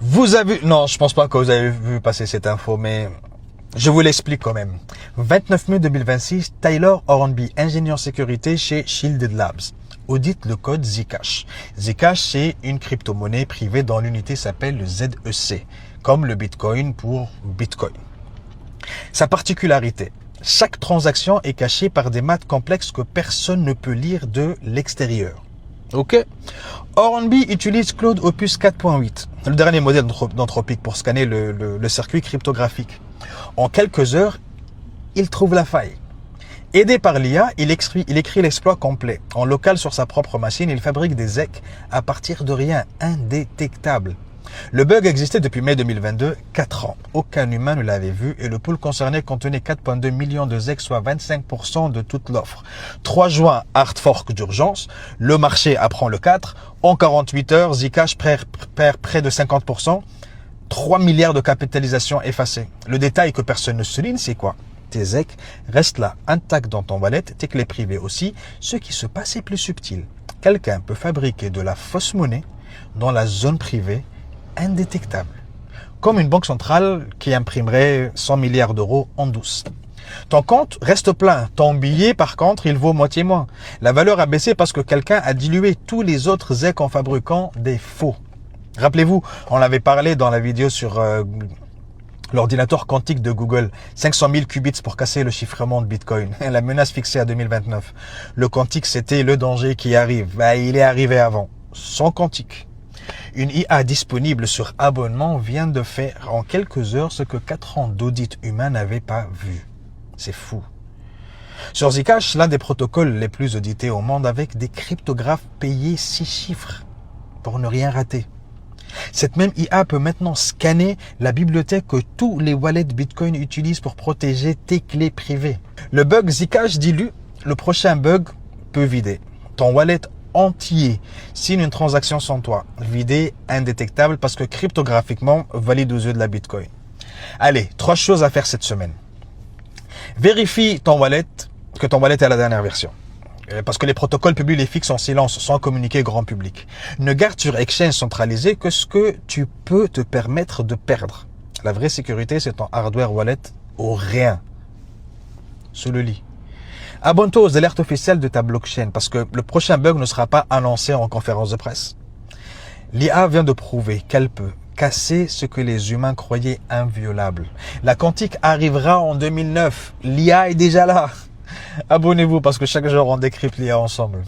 Vous avez... Non, je pense pas que vous avez vu passer cette info, mais je vous l'explique quand même. 29 mai 2026, Tyler Hornby, ingénieur sécurité chez Shielded Labs, audite le code Zcash. Zcash, c'est une crypto-monnaie privée dont l'unité s'appelle le ZEC, comme le Bitcoin pour Bitcoin. Sa particularité, chaque transaction est cachée par des maths complexes que personne ne peut lire de l'extérieur. Ok. Hornby utilise Cloud Opus 4.8, le dernier modèle d'Anthropic pour scanner le circuit cryptographique. En quelques heures, il trouve la faille. Aidé par l'IA, il écrit l'exploit complet. En local sur sa propre machine, il fabrique des ZEC à partir de rien, indétectables. Le bug existait depuis mai 2022, 4 ans. Aucun humain ne l'avait vu et le pool concerné contenait 4,2 millions de ZEC, soit 25% de toute l'offre. 3 juin, hard fork d'urgence. Le marché apprend le 4. En 48 heures, Zcash perd près de 50%. 3 milliards de capitalisation effacée. Le détail que personne ne souligne, c'est quoi? Tes ZEC restent là, intacts dans ton wallet, tes clés privées aussi. Ce qui se passe est plus subtil. Quelqu'un peut fabriquer de la fausse monnaie dans la zone privée indétectable, comme une banque centrale qui imprimerait 100 milliards d'euros en douce. Ton compte reste plein, ton billet par contre il vaut moitié moins. La valeur a baissé parce que quelqu'un a dilué tous les autres ZEC en fabriquant des faux. Rappelez-vous, on avait parlé dans la vidéo sur l'ordinateur quantique de Google, 500 000 qubits pour casser le chiffrement de Bitcoin, la menace fixée à 2029. Le quantique, c'était le danger qui arrive. Il est arrivé avant, sans quantique. Une IA disponible sur abonnement vient de faire en quelques heures ce que 4 ans d'audit humain n'avaient pas vu. C'est fou. Sur Zcash, l'un des protocoles les plus audités au monde, avec des cryptographes payés 6 chiffres pour ne rien rater. Cette même IA peut maintenant scanner la bibliothèque que tous les wallets Bitcoin utilisent pour protéger tes clés privées. Le bug Zcash dilue, le prochain bug peut vider ton wallet entier signe une transaction sans toi, vidé, indétectable parce que cryptographiquement valide aux yeux de la Bitcoin. Allez, 3 choses à faire cette semaine. Vérifie que ton wallet est à la dernière version. Parce que les protocoles publient les fixes en silence sans communiquer grand public. Ne garde sur Exchange centralisé que ce que tu peux te permettre de perdre. La vraie sécurité, c'est ton hardware wallet ou rien. Sous le lit. Abonne-toi aux alertes officielles de ta blockchain parce que le prochain bug ne sera pas annoncé en conférence de presse. L'IA vient de prouver qu'elle peut casser ce que les humains croyaient inviolable. La quantique arrivera en 2009. L'IA est déjà là. Abonnez-vous parce que chaque jour on décrypte l'IA ensemble.